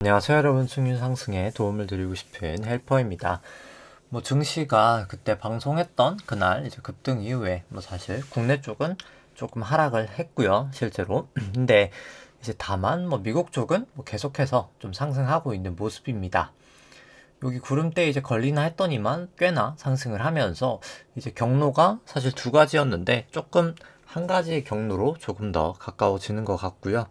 안녕하세요 여러분, 승률 상승에 도움을 드리고 싶은 헬퍼입니다. 증시가 그때 방송했던 그날 이제 급등 이후에 사실 국내 쪽은 조금 하락을 했고요, 실제로. 근데 이제 다만 미국 쪽은 계속해서 좀 상승하고 있는 모습입니다. 여기 구름대에 이제 걸리나 했더니만 꽤나 상승을 하면서 이제 경로가 사실 두 가지였는데 조금 한 가지의 경로로 조금 더 가까워지는 것 같고요.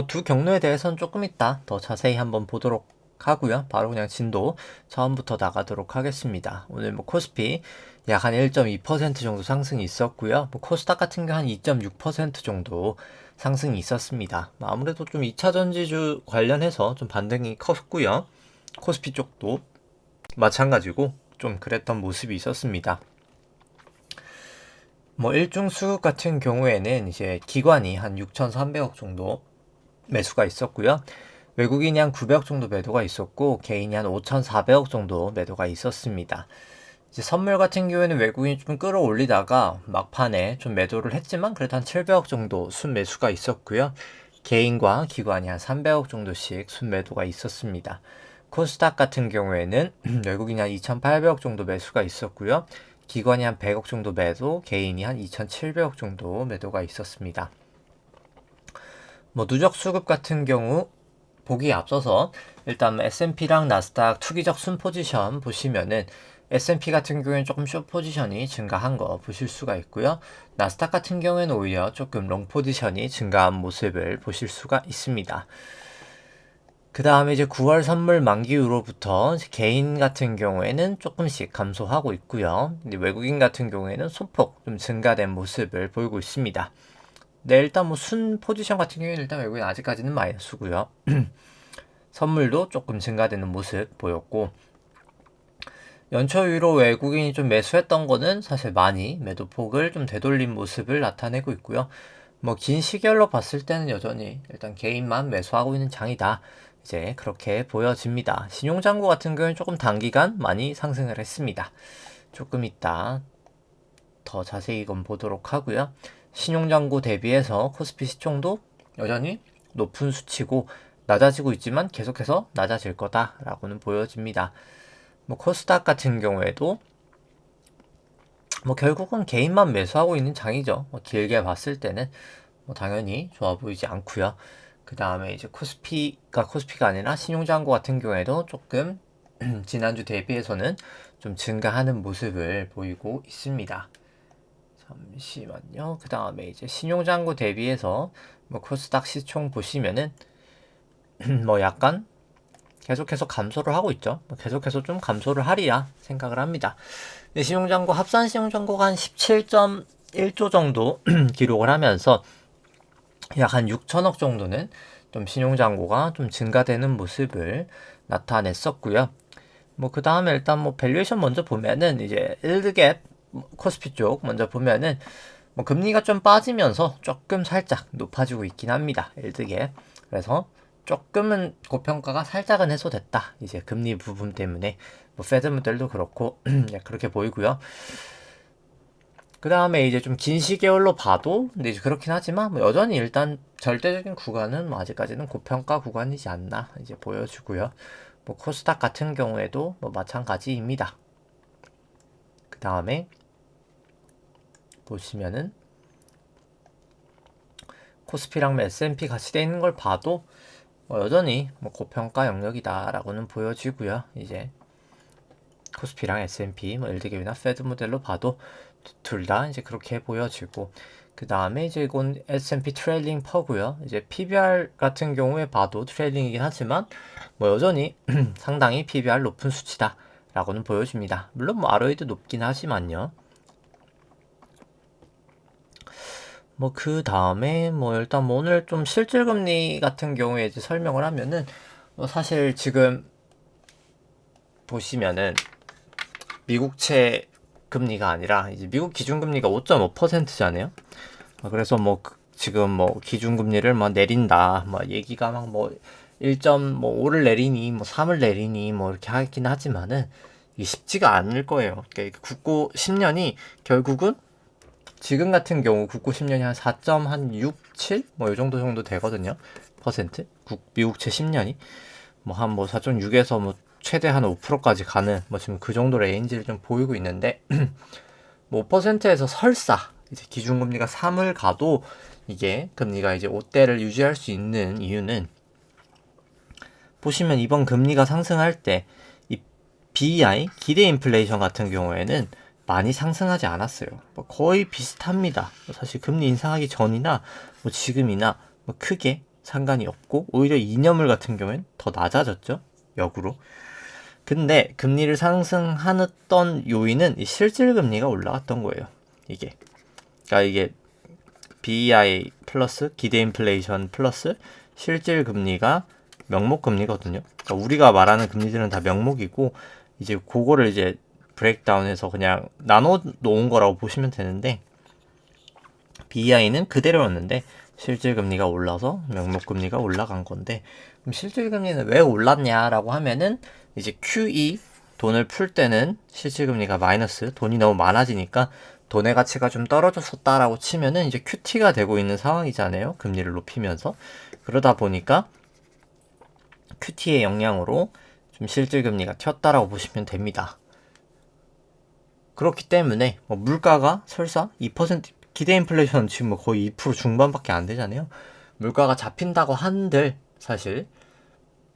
두 경로에 대해서는 조금 이따 더 자세히 한번 보도록 하고요. 바로 그냥 진도 처음부터 나가도록 하겠습니다. 오늘 코스피 약 한 1.2% 정도 상승이 있었고요. 코스닥 같은 경우 한 2.6% 정도 상승이 있었습니다. 아무래도 좀 2차 전지주 관련해서 좀 반등이 컸고요. 코스피 쪽도 마찬가지고 좀 그랬던 모습이 있었습니다. 일중 수급 같은 경우에는 이제 기관이 한 6,300억 정도 매수가 있었고요. 외국인이 한 900억 정도 매도가 있었고 개인이 한 5,400억 정도 매도가 있었습니다. 이제 선물 같은 경우에는 외국인이 좀 끌어올리다가 막판에 좀 매도를 했지만 그래도 한 700억 정도 순매수가 있었고요. 개인과 기관이 한 300억 정도씩 순매도가 있었습니다. 코스닥 같은 경우에는 외국인이 한 2,800억 정도 매수가 있었고요. 기관이 한 100억 정도 매도, 개인이 한 2,700억 정도 매도가 있었습니다. 누적 수급 같은 경우 보기에 앞서서 일단 S&P랑 나스닥 투기적 순 포지션 보시면은 S&P 같은 경우에는 조금 숏 포지션이 증가한 거 보실 수가 있고요. 나스닥 같은 경우에는 오히려 조금 롱 포지션이 증가한 모습을 보실 수가 있습니다. 그 다음에 이제 9월 선물 만기 후로부터 개인 같은 경우에는 조금씩 감소하고 있고요. 근데 외국인 같은 경우에는 소폭 좀 증가된 모습을 보이고 있습니다. 네, 일단 순 포지션 같은 경우에는 일단 외국인 아직까지는 마이너스고요. 선물도 조금 증가되는 모습 보였고, 연초 이후로 외국인이 좀 매수했던 거는 사실 많이 매도폭을 좀 되돌린 모습을 나타내고 있고요. 긴 시결로 봤을 때는 여전히 일단 개인만 매수하고 있는 장이다. 이제 그렇게 보여집니다. 신용장고 같은 경우는 조금 단기간 많이 상승을 했습니다. 조금 이따 더 자세히 이건 보도록 하고요. 신용장고 대비해서 코스피 시총도 여전히 높은 수치고 낮아지고 있지만 계속해서 낮아질 거다라고는 보여집니다. 코스닥 같은 경우에도 결국은 개인만 매수하고 있는 장이죠. 길게 봤을 때는 당연히 좋아 보이지 않고요. 그 다음에 이제 코스피가 아니라 신용장고 같은 경우에도 조금 지난주 대비해서는 좀 증가하는 모습을 보이고 있습니다. 잠시만요. 그 다음에 이제 신용장고 대비해서 코스닥 시총 보시면은 약간 계속해서 감소를 하고 있죠. 계속해서 좀 감소를 하리라 생각을 합니다. 신용장고 합산 신용장고가 한 17.1조 정도 기록을 하면서 약 한 6천억 정도는 좀 신용장고가 좀 증가되는 모습을 나타냈었고요. 그 다음에 일단 밸류에이션 먼저 보면은 이제 일드갭 코스피 쪽 먼저 보면은 금리가 좀 빠지면서 조금 살짝 높아지고 있긴 합니다. 일드갭. 그래서 조금은 고평가가 살짝은 해소됐다. 이제 금리 부분 때문에 페드 모델도 그렇고 그렇게 보이고요. 그 다음에 이제 좀 긴 시계열로 봐도 근데 이제 그렇긴 하지만 여전히 일단 절대적인 구간은 아직까지는 고평가 구간이지 않나 이제 보여주고요. 코스닥 같은 경우에도 마찬가지입니다. 그 다음에 보시면은 코스피랑 S&P 같이 되어 있는 걸 봐도 여전히 고평가 영역이다라고는 보여지고요. 이제 코스피랑 S&P, 일드갭이나 페드 모델로 봐도 둘 다 이제 그렇게 보여지고, 그 다음에 이제 이건 S&P 트레일링 퍼고요. 이제 PBR 같은 경우에 봐도 트레일링이긴 하지만 여전히 상당히 PBR 높은 수치다라고는 보여집니다. 물론 ROE도 높긴 하지만요. 그 다음에 일단 오늘 좀 실질금리 같은 경우에 이제 설명을 하면은 사실 지금 보시면은 미국채 금리가 아니라 이제 미국 기준금리가 5.5%잖아요. 그래서 지금 기준금리를 내린다 얘기가 1.5를 내리니 3을 내리니 이렇게 하긴 하지만은 이게 쉽지가 않을 거예요. 그러니까 국고 10년이 결국은 지금 같은 경우 국고 10년이 한 4.67? 이 정도 되거든요. 퍼센트? 미국채 10년이. 뭐 4.6에서 뭐 최대 한 5%까지 가는 뭐 지금 그 정도 레인지를 좀 보이고 있는데 뭐 5%에서 설사 이제 기준금리가 3을 가도 이게 금리가 이제 5대를 유지할 수 있는 이유는 보시면 이번 금리가 상승할 때 이 BEI 기대 인플레이션 같은 경우에는 많이 상승하지 않았어요. 뭐 거의 비슷합니다. 사실 금리 인상하기 전이나 뭐 지금이나 뭐 크게 상관이 없고 오히려 2년물 같은 경우에는 더 낮아졌죠. 역으로. 근데 금리를 상승하던 요인은 이 실질 금리가 올라갔던 거예요. 그러니까 이게 BEI 플러스 기대 인플레이션 플러스 실질 금리가 명목 금리거든요. 그러니까 우리가 말하는 금리들은 다 명목이고 이제 그거를 이제 브레이크다운해서 그냥 나눠 놓은 거라고 보시면 되는데 BEI는 그대로였는데 실질 금리가 올라서 명목 금리가 올라간 건데 그럼 실질 금리는 왜 올랐냐라고 하면은 이제 QE 돈을 풀 때는 실질 금리가 마이너스 돈이 너무 많아지니까 돈의 가치가 좀 떨어졌었다라고 치면은 이제 QT가 되고 있는 상황이잖아요. 금리를 높이면서 그러다 보니까 QT의 영향으로 좀 실질 금리가 튀었다라고 보시면 됩니다. 그렇기 때문에 뭐 물가가 설사 2% 기대 인플레이션 지금 뭐 거의 2% 중반밖에 안 되잖아요. 물가가 잡힌다고 한들 사실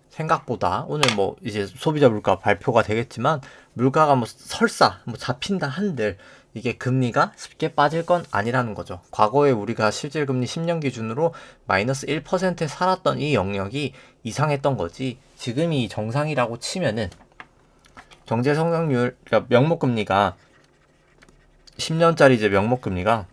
생각보다 오늘 뭐 이제 소비자 물가 발표가 되겠지만 물가가 뭐 설사 뭐 잡힌다 한들 이게 금리가 쉽게 빠질 건 아니라는 거죠. 과거에 우리가 실질 금리 10년 기준으로 마이너스 1%에 살았던 이 영역이 이상했던 거지. 지금이 정상이라고 치면은 경제 성장률 그러니까 명목 금리가 10년짜리 이제 명목 금리가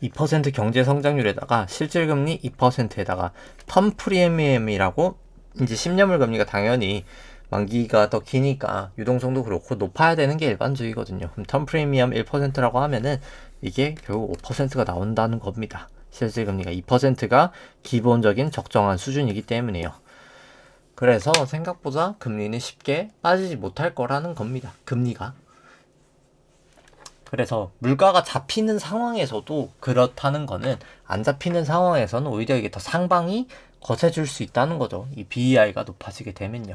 2% 경제 성장률에다가 실질금리 2%에다가 텀 프리미엄이라고 이제 10년물 금리가 당연히 만기가 더 기니까 유동성도 그렇고 높아야 되는 게 일반적이거든요. 그럼 텀 프리미엄 1%라고 하면은 이게 결국 5%가 나온다는 겁니다. 실질금리가 2%가 기본적인 적정한 수준이기 때문에요. 그래서 생각보다 금리는 쉽게 빠지지 못할 거라는 겁니다. 금리가. 그래서 물가가 잡히는 상황에서도 그렇다는 거는 안 잡히는 상황에서는 오히려 이게 더 상방이 거세질 수 있다는 거죠. 이 BEI가 높아지게 되면요.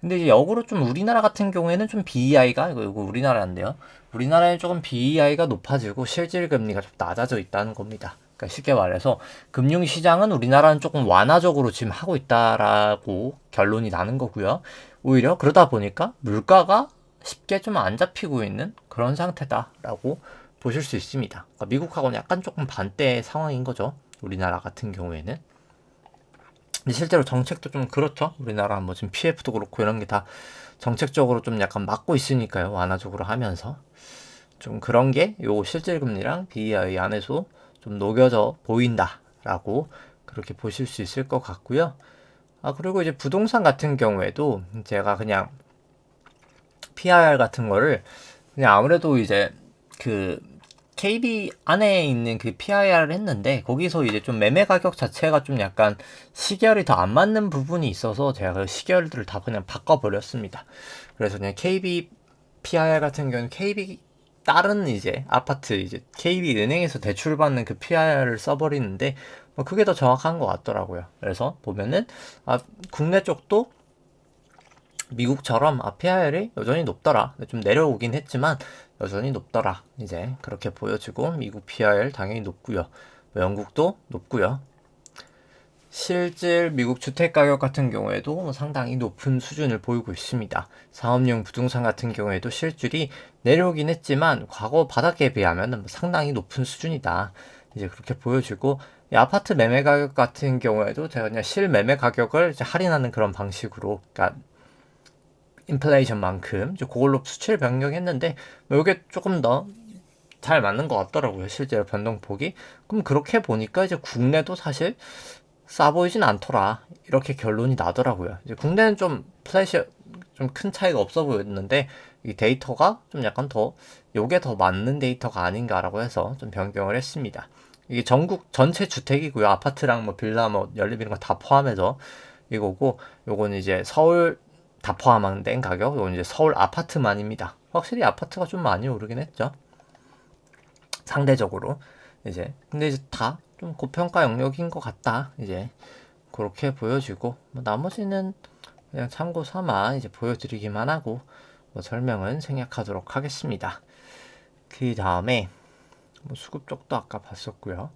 근데 이제 역으로 좀 우리나라 같은 경우에는 좀 BEI가 이거 우리나라인데요. 우리나라에 조금 BEI가 높아지고 실질 금리가 좀 낮아져 있다는 겁니다. 그러니까 쉽게 말해서 금융시장은 우리나라는 조금 완화적으로 지금 하고 있다라고 결론이 나는 거고요. 오히려 그러다 보니까 물가가 쉽게 좀 안 잡히고 있는 그런 상태다라고 보실 수 있습니다. 그러니까 미국하고는 약간 조금 반대 상황인 거죠. 우리나라 같은 경우에는. 근데 실제로 정책도 좀 그렇죠. 우리나라 뭐 지금 PF도 그렇고 이런 게 다 정책적으로 좀 약간 막고 있으니까요. 완화적으로 하면서. 좀 그런 게 요 실질금리랑 BEI 안에서 좀 녹여져 보인다라고 그렇게 보실 수 있을 것 같고요. 그리고 이제 부동산 같은 경우에도 제가 그냥 PIR 같은 거를 그냥 아무래도 이제 그 KB 안에 있는 그 PIR을 했는데 거기서 이제 좀 매매 가격 자체가 좀 약간 시계열이 더 안 맞는 부분이 있어서 제가 그 시계열들을 다 그냥 바꿔버렸습니다. 그래서 그냥 KB PIR 같은 경우는 KB 다른 이제 아파트 이제 KB 은행에서 대출받는 그 PIR을 써버리는데 뭐 그게 더 정확한 것 같더라고요. 그래서 보면은 국내 쪽도 미국처럼 PIR이 여전히 높더라. 좀 내려오긴 했지만 여전히 높더라. 이제 그렇게 보여지고 미국 PIR 당연히 높고요. 영국도 높고요. 실질 미국 주택가격 같은 경우에도 상당히 높은 수준을 보이고 있습니다. 상업용 부동산 같은 경우에도 실질이 내려오긴 했지만 과거 바닥에 비하면 상당히 높은 수준이다. 이제 그렇게 보여지고 이 아파트 매매 가격 같은 경우에도 제가 그냥 실매매 가격을 이제 할인하는 그런 방식으로 그러니까 인플레이션만큼 그걸로 수치를 변경했는데 이게 조금 더 잘 맞는 것 같더라고요. 실제로 변동폭이. 그럼 그렇게 보니까 이제 국내도 사실 싸 보이진 않더라. 이렇게 결론이 나더라고요. 이제 국내는 좀 플래시 좀 큰 차이가 없어 보였는데 이 데이터가 좀 약간 더 요게 더 맞는 데이터가 아닌가라고 해서 좀 변경을 했습니다. 이게 전국 전체 주택이고요. 아파트랑 뭐 빌라 뭐 연립 이런 거 다 포함해서 이거고 요거는 이제 서울 다 포함된 가격. 요건 이제 서울 아파트만입니다. 확실히 아파트가 좀 많이 오르긴 했죠. 상대적으로 이제 근데 이제 다 좀 고평가 영역인 것 같다. 이제 그렇게 보여지고, 뭐 나머지는 그냥 참고 삼아 이제 보여드리기만 하고, 뭐 설명은 생략하도록 하겠습니다. 그 다음에 뭐 수급 쪽도 아까 봤었고요.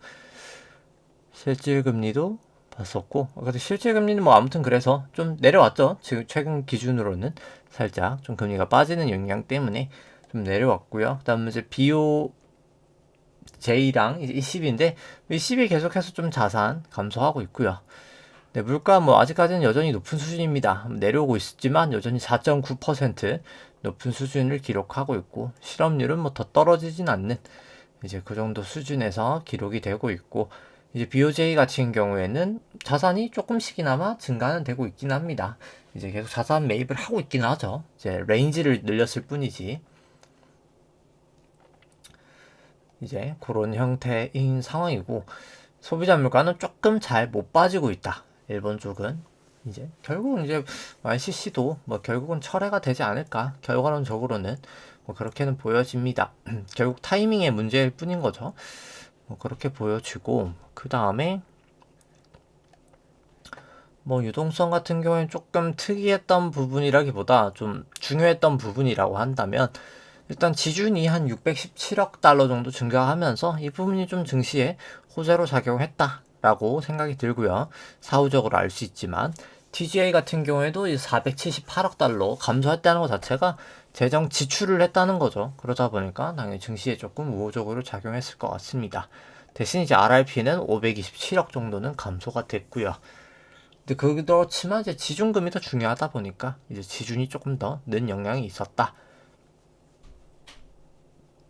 실질금리도 봤었고, 근데 실질금리는 뭐 아무튼 그래서 좀 내려왔죠. 지금 최근 기준으로는 살짝 좀 금리가 빠지는 영향 때문에 좀 내려왔고요. 그다음에 이제 BOJ랑 이제 ECB인데 ECB 계속해서 좀 자산 감소하고 있고요. 네, 물가 뭐 아직까지는 여전히 높은 수준입니다. 내려오고 있지만 여전히 4.9% 높은 수준을 기록하고 있고, 실업률은 뭐 더 떨어지진 않는 이제 그 정도 수준에서 기록이 되고 있고, 이제 BOJ 같은 경우에는 자산이 조금씩이나마 증가는 되고 있긴 합니다. 이제 계속 자산 매입을 하고 있긴 하죠. 이제 레인지를 늘렸을 뿐이지. 이제 그런 형태인 상황이고, 소비자 물가는 조금 잘 못 빠지고 있다. 일본 쪽은 이제 결국은 이제 YCC도 뭐 결국은 철회가 되지 않을까. 결과론적으로는 뭐 그렇게는 보여집니다. 결국 타이밍의 문제일 뿐인 거죠. 뭐 그렇게 보여지고, 그 다음에 뭐 유동성 같은 경우에는 조금 특이했던 부분이라기보다 좀 중요했던 부분이라고 한다면, 일단 지준이 한 617억 달러 정도 증가하면서 이 부분이 좀 증시에 호재로 작용했다라고 생각이 들고요. 사후적으로 알 수 있지만 TGA 같은 경우에도 478억 달러 감소했다는 것 자체가 재정 지출을 했다는 거죠. 그러다 보니까 당연히 증시에 조금 우호적으로 작용했을 것 같습니다. 대신 이제 RRP는 527억 정도는 감소가 됐고요. 근데 그렇지만 이제 지준금이 더 중요하다 보니까 이제 지준이 조금 더 는 영향이 있었다.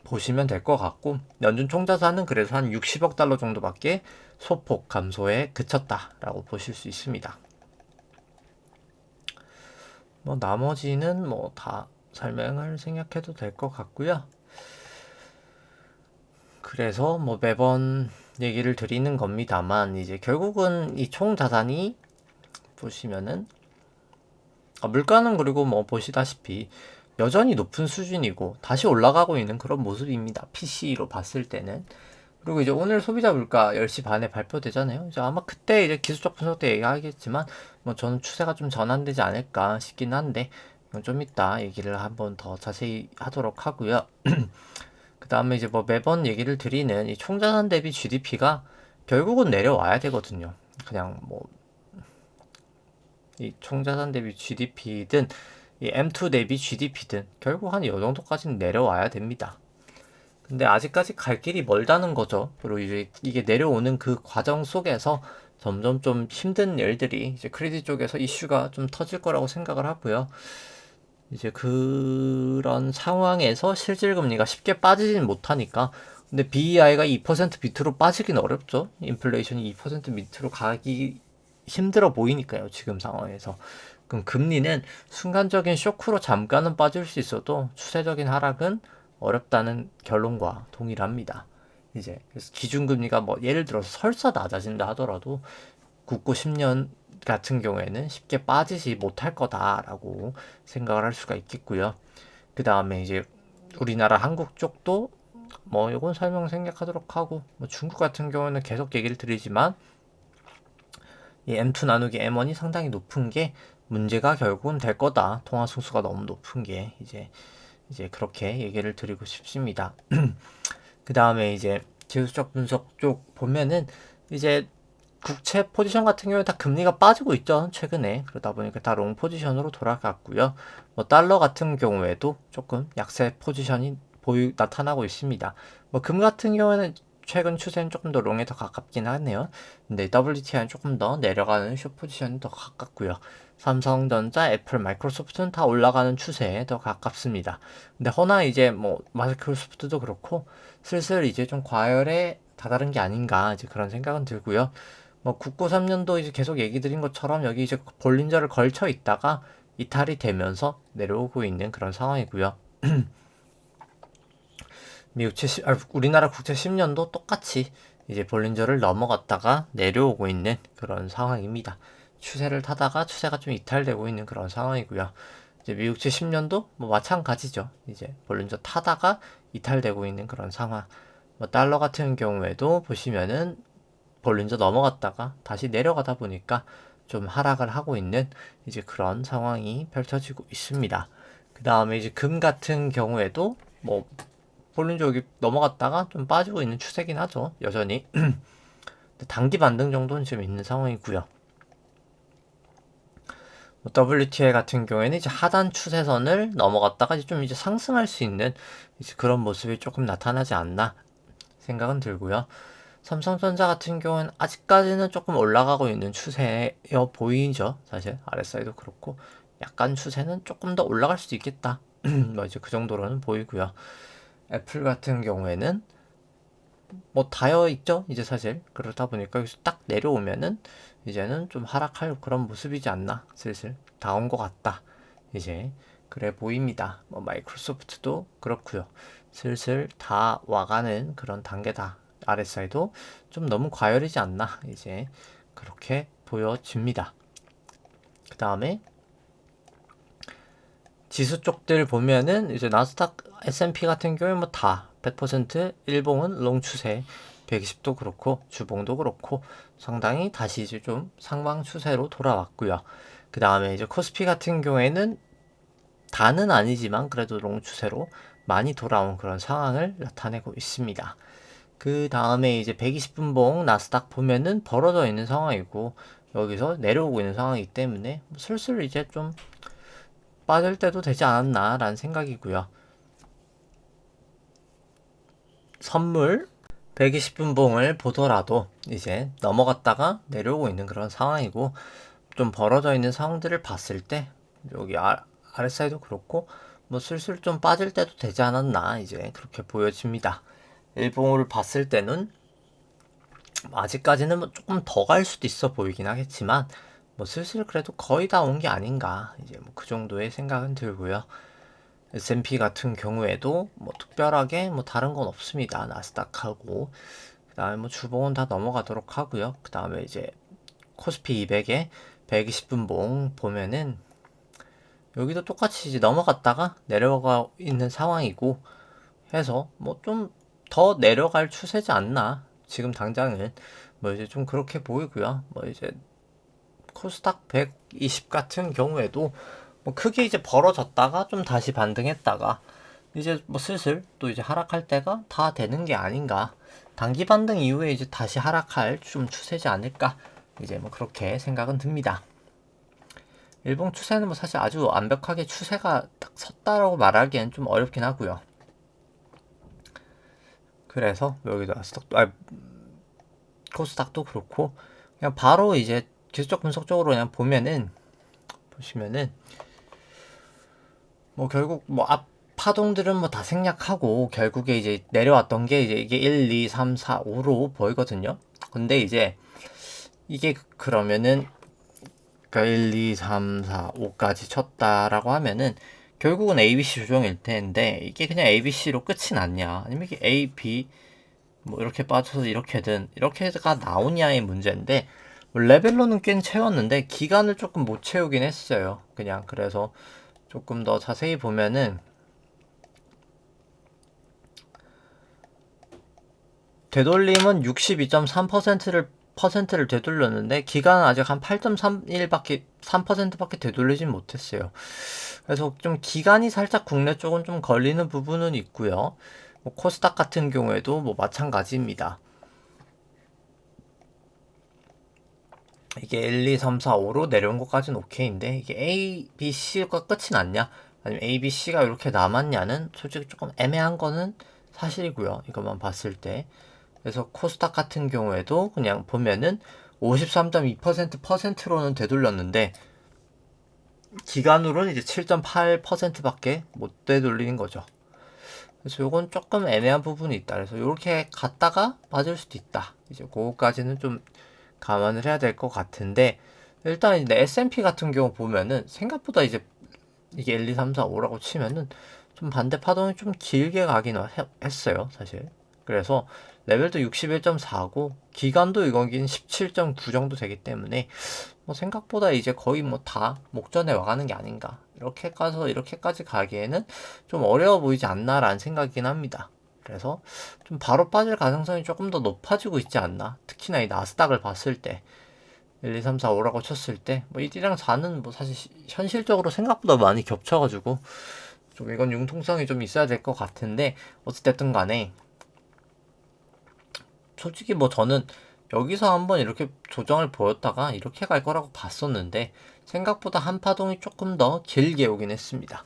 보시면 될 것 같고, 연준 총자산은 그래서 한 60억 달러 정도밖에 소폭 감소에 그쳤다라고 보실 수 있습니다. 뭐 나머지는 뭐 다 설명을 생략해도 될 것 같고요. 그래서 뭐 매번 얘기를 드리는 겁니다만, 이제 결국은 이 총자산이 보시면은 물가는 그리고 뭐 보시다시피 여전히 높은 수준이고 다시 올라가고 있는 그런 모습입니다. PC로 봤을 때는. 그리고 이제 오늘 소비자 물가 10시 반에 발표되잖아요. 이제 아마 그때 이제 기술적 분석 때 얘기하겠지만, 뭐 저는 추세가 좀 전환되지 않을까 싶긴 한데, 이건 좀 이따 얘기를 한번 더 자세히 하도록 하고요. 그 다음에 이제 뭐 매번 얘기를 드리는 이 총자산 대비 GDP가 결국은 내려와야 되거든요. 그냥 뭐 이 총자산 대비 GDP든 이 M2 대비 GDP든 결국 한 이 정도까지는 내려와야 됩니다. 근데 아직까지 갈 길이 멀다는 거죠. 그리고 이제 이게 내려오는 그 과정 속에서 점점 좀 힘든 일들이 이제 크레딧 쪽에서 이슈가 좀 터질 거라고 생각을 하고요. 이제 그런 상황에서 실질금리가 쉽게 빠지진 못하니까, 근데 BEI가 2% 밑으로 빠지긴 어렵죠. 인플레이션이 2% 밑으로 가기 힘들어 보이니까요, 지금 상황에서. 그럼 금리는 순간적인 쇼크로 잠깐은 빠질 수 있어도 추세적인 하락은 어렵다는 결론과 동일합니다. 이제 그래서 기준금리가 뭐 예를 들어서 설사 낮아진다 하더라도 국고 10년 같은 경우에는 쉽게 빠지지 못할 거다라고 생각을 할 수가 있겠고요. 그 다음에 이제 우리나라 한국 쪽도 뭐 이건 설명 생략하도록 하고, 뭐 중국 같은 경우는 계속 얘기를 드리지만 이 M2 나누기 M1이 상당히 높은 게 문제가 결국은 될 거다. 통화 승수가 너무 높은 게 이제 그렇게 얘기를 드리고 싶습니다. 그 다음에 이제 기술적 분석 쪽 보면은 이제 국채 포지션 같은 경우에 다 금리가 빠지고 있죠, 최근에. 그러다 보니까 다 롱 포지션으로 돌아갔고요. 뭐 달러 같은 경우에도 조금 약세 포지션이 나타나고 있습니다. 뭐 금 같은 경우에는 최근 추세는 조금 더 롱에 더 가깝긴 하네요. 근데 WTI는 조금 더 내려가는 숏 포지션이 더 가깝고요. 삼성전자, 애플, 마이크로소프트는 다 올라가는 추세에 더 가깝습니다. 근데 허나 이제 뭐 마이크로소프트도 그렇고 슬슬 이제 좀 과열에 다다른 게 아닌가 이제 그런 생각은 들고요. 뭐 993년도 이제 계속 얘기 드린 것처럼 여기 이제 볼린저를 걸쳐 있다가 이탈이 되면서 내려오고 있는 그런 상황이고요. 우리나라 국채 10년도 똑같이 이제 볼린저를 넘어갔다가 내려오고 있는 그런 상황입니다. 추세를 타다가 추세가 좀 이탈되고 있는 그런 상황이고요. 이제 미국채 10년도 뭐 마찬가지죠. 이제 볼린저 타다가 이탈되고 있는 그런 상황. 뭐 달러 같은 경우에도 보시면은 볼린저 넘어갔다가 다시 내려가다 보니까 좀 하락을 하고 있는 이제 그런 상황이 펼쳐지고 있습니다. 그 다음에 이제 금 같은 경우에도 뭐 볼린저 여기 넘어갔다가 좀 빠지고 있는 추세긴 하죠. 여전히 단기 반등 정도는 지금 있는 상황이고요. WTI 같은 경우에는 이제 하단 추세선을 넘어갔다가 이제 상승할 수 있는 이제 그런 모습이 조금 나타나지 않나 생각은 들고요. 삼성전자 같은 경우는 아직까지는 조금 올라가고 있는 추세여 보이죠. 사실 RSI도 그렇고 약간 추세는 조금 더 올라갈 수도 있겠다. 뭐 이제 그 정도로는 보이고요. 애플 같은 경우에는 뭐 다여 있죠. 이제 사실 그러다 보니까 여기서 딱 내려오면은 이제는 좀 하락할 그런 모습이지 않나. 슬슬 다 온 것 같다. 이제 그래 보입니다. 뭐 마이크로소프트도 그렇고요. 슬슬 다 와가는 그런 단계다. RSI도 좀 너무 과열이지 않나. 이제 그렇게 보여집니다. 그 다음에 지수 쪽들 보면은 이제 나스닥, S&P 같은 경우에 뭐 다 100% 일봉은 롱 추세, 120도 그렇고 주봉도 그렇고 상당히 다시 이제 좀 상방 추세로 돌아왔고요. 그 다음에 이제 코스피 같은 경우에는 다는 아니지만 그래도 롱 추세로 많이 돌아온 그런 상황을 나타내고 있습니다. 그 다음에 이제 120분봉 나스닥 보면은 벌어져 있는 상황이고 여기서 내려오고 있는 상황이기 때문에 슬슬 이제 좀 빠질 때도 되지 않았나 라는 생각이고요. 선물 120분봉을 보더라도 이제 넘어갔다가 내려오고 있는 그런 상황이고 좀 벌어져 있는 상황들을 봤을 때 여기 RSI도 그렇고 뭐 슬슬 좀 빠질 때도 되지 않았나 이제 그렇게 보여집니다. 일봉을 봤을 때는 아직까지는 뭐 조금 더 갈 수도 있어 보이긴 하겠지만 뭐 슬슬 그래도 거의 다 온 게 아닌가 이제 뭐 그 정도의 생각은 들고요. S&P 같은 경우에도 뭐 특별하게 뭐 다른 건 없습니다. 나스닥하고 그 다음에 뭐 주봉은 다 넘어가도록 하고요. 그 다음에 이제 코스피 200에 120분봉 보면은 여기도 똑같이 이제 넘어갔다가 내려가 있는 상황이고 해서 뭐 좀 더 내려갈 추세지 않나 지금 당장은 뭐 이제 좀 그렇게 보이고요. 뭐 이제 코스닥 120 같은 경우에도 뭐 크게 이제 벌어졌다가 좀 다시 반등했다가 이제 뭐 슬슬 또 이제 하락할 때가 다 되는 게 아닌가. 단기 반등 이후에 이제 다시 하락할 좀 추세지 않을까. 이제 뭐 그렇게 생각은 듭니다. 일본 추세는 뭐 사실 아주 완벽하게 추세가 딱 섰다라고 말하기엔 좀 어렵긴 하고요. 그래서 여기도 코스닥도 그렇고 그냥 바로 이제 기술적 분석적으로 그냥 보시면은 뭐 결국 뭐 앞 파동들은 뭐 다 생략하고 결국에 이제 내려왔던 게 이제 이게 1, 2, 3, 4, 5로 보이거든요. 근데 이제 이게 그러면은 1, 2, 3, 4, 5까지 쳤다라고 하면은 결국은 ABC 조정일 텐데 이게 그냥 ABC로 끝이 났냐 아니면 이게 A, B 뭐 이렇게 빠져서 이렇게가 나오냐의 문제인데 뭐 레벨로는 꽤 채웠는데 기간을 조금 못 채우긴 했어요. 그냥 그래서 조금 더 자세히 보면은 되돌림은 62.3%를 되돌렸는데 기간은 아직 한 8.31밖에 3%밖에 되돌리진 못했어요. 그래서 좀 기간이 살짝 국내 쪽은 좀 걸리는 부분은 있고요. 뭐 코스닥 같은 경우에도 뭐 마찬가지입니다. 이게 1, 2, 3, 4, 5로 내려온 것까지는 오케이인데 이게 A, B, C가 끝이 났냐? 아니면 A, B, C가 이렇게 남았냐는 솔직히 조금 애매한 거는 사실이고요. 이것만 봤을 때. 그래서 코스닥 같은 경우에도 그냥 보면은 53.2%로는 되돌렸는데 기간으로는 이제 7.8%밖에 못 되돌리는 거죠. 그래서 요건 조금 애매한 부분이 있다. 그래서 이렇게 갔다가 맞을 수도 있다. 이제 그거까지는 좀 감안을 해야 될 것 같은데 일단 이제 S&P 같은 경우 보면은 생각보다 이제 이게 1, 2, 3, 4, 5라고 치면은 좀 반대 파동이 좀 길게 가긴 했어요, 사실. 그래서 레벨도 61.4고 기간도 이거긴 17.9 정도 되기 때문에 뭐 생각보다 이제 거의 뭐 다 목전에 와가는 게 아닌가. 이렇게까지 가기에는 좀 어려워 보이지 않나라는 생각이긴 합니다. 그래서 좀 바로 빠질 가능성이 조금 더 높아지고 있지 않나. 특히나 이 나스닥을 봤을 때 1, 2, 3, 4, 5라고 쳤을 때 뭐 1이랑 4는 뭐 사실 현실적으로 생각보다 많이 겹쳐가지고 좀 이건 융통성이 좀 있어야 될 것 같은데, 어찌됐든 간에 솔직히 뭐 저는 여기서 한번 이렇게 조정을 보였다가 이렇게 갈 거라고 봤었는데 생각보다 한파동이 조금 더 길게 오긴 했습니다.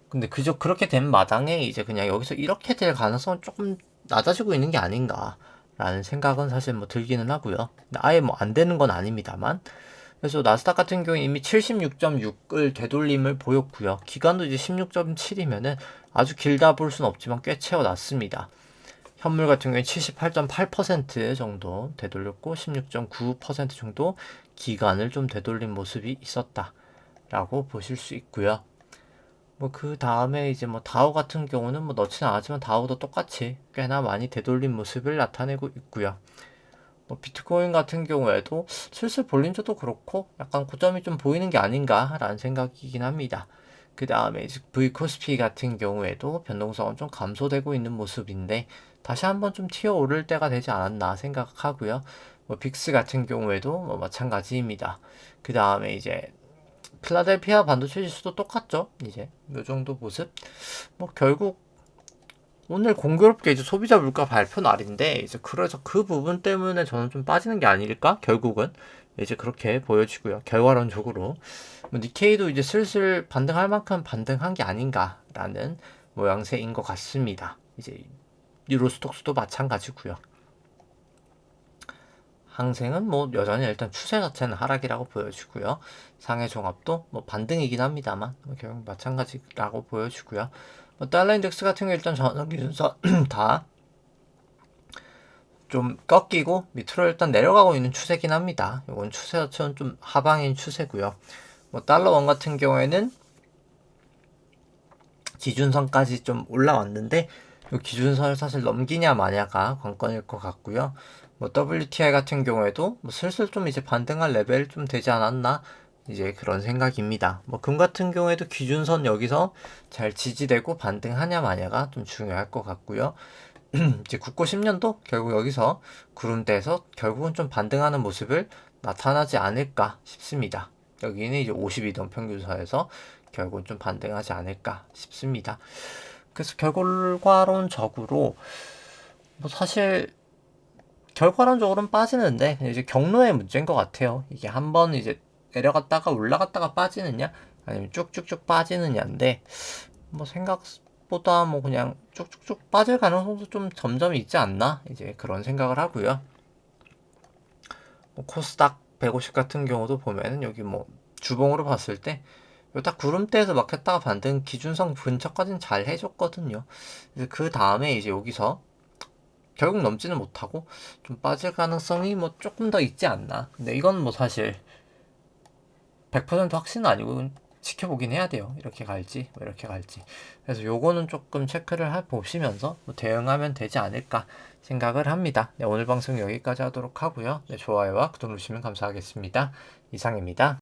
근데 그저 그렇게 된 마당에 이제 그냥 여기서 이렇게 될 가능성은 조금 낮아지고 있는 게 아닌가 라는 생각은 사실 뭐 들기는 하고요. 아예 뭐 안 되는 건 아닙니다만. 그래서 나스닥 같은 경우에 이미 76.6을 되돌림을 보였고요. 기간도 이제 16.7이면은 아주 길다 볼 수는 없지만 꽤 채워놨습니다. 현물 같은 경우에 78.8% 정도 되돌렸고 16.9% 정도 기간을 좀 되돌린 모습이 있었다라고 보실 수 있고요. 뭐 그 다음에 이제 뭐 다우 같은 경우는 뭐 넣지는 않았지만 다우도 똑같이 꽤나 많이 되돌린 모습을 나타내고 있고요. 뭐 비트코인 같은 경우에도 슬슬 볼린저도 그렇고 약간 고점이 좀 보이는 게 아닌가라는 생각이긴 합니다. 그 다음에 이제 V코스피 같은 경우에도 변동성은 좀 감소되고 있는 모습인데 다시 한번 좀 튀어 오를 때가 되지 않았나 생각하고요. 뭐 빅스 같은 경우에도 뭐 마찬가지입니다. 그 다음에 이제 필라델피아 반도체 지수도 똑같죠. 이제 요 정도 모습. 뭐 결국 오늘 공교롭게 이제 소비자 물가 발표 날인데 이제 그래서 그 부분 때문에 저는 좀 빠지는 게 아닐까? 결국은 이제 그렇게 보여지고요. 결과론적으로 뭐 니케이도 이제 슬슬 반등할 만큼 반등한 게 아닌가라는 모양새인 것 같습니다. 이제 유로스톡스도 마찬가지고요. 항생은 뭐 여전히 일단 추세 자체는 하락이라고 보여지고요. 상해 종합도 뭐 반등이긴 합니다만 뭐 결국 마찬가지라고 보여지고요. 뭐 달러 인덱스 같은 경우 일단 전환 기준선 다 좀 꺾이고 밑으로 일단 내려가고 있는 추세긴 합니다. 이건 추세 자체는 좀 하방인 추세고요. 뭐 달러 원 같은 경우에는 기준선까지 좀 올라왔는데 이 기준선을 사실 넘기냐 마냐가 관건일 것 같고요. 뭐 WTI 같은 경우에도 뭐 슬슬 좀 이제 반등할 레벨 좀 되지 않았나 이제 그런 생각입니다. 뭐 금 같은 경우에도 기준선 여기서 잘 지지되고 반등하냐 마냐가 좀 중요할 것 같고요. 이제 국고 10년도 결국 여기서 구름대에서 결국은 좀 반등하는 모습을 나타나지 않을까 싶습니다. 여기는 이제 52동 평균선에서 결국은 좀 반등하지 않을까 싶습니다. 그래서 결과론적으로 뭐 사실 결과론적으로는 빠지는데 이제 경로의 문제인 것 같아요. 이게 한번 이제 내려갔다가 올라갔다가 빠지느냐 아니면 쭉쭉쭉 빠지느냐인데 뭐 생각보다 뭐 그냥 쭉쭉쭉 빠질 가능성도 좀 점점 있지 않나 이제 그런 생각을 하고요. 뭐 코스닥 150 같은 경우도 보면은 여기 뭐 주봉으로 봤을 때 딱 구름대에서 막혔다가 반등 기준선 근처까지는 잘 해줬거든요. 그래서 그 다음에 이제 여기서 결국 넘지는 못하고 좀 빠질 가능성이 뭐 조금 더 있지 않나. 근데 이건 뭐 사실 100% 확신은 아니고 지켜보긴 해야 돼요. 이렇게 갈지, 뭐 이렇게 갈지. 그래서 요거는 조금 체크를 보시면서 뭐 대응하면 되지 않을까 생각을 합니다. 네, 오늘 방송 여기까지 하도록 하고요. 네, 좋아요와 구독 누르시면 감사하겠습니다. 이상입니다.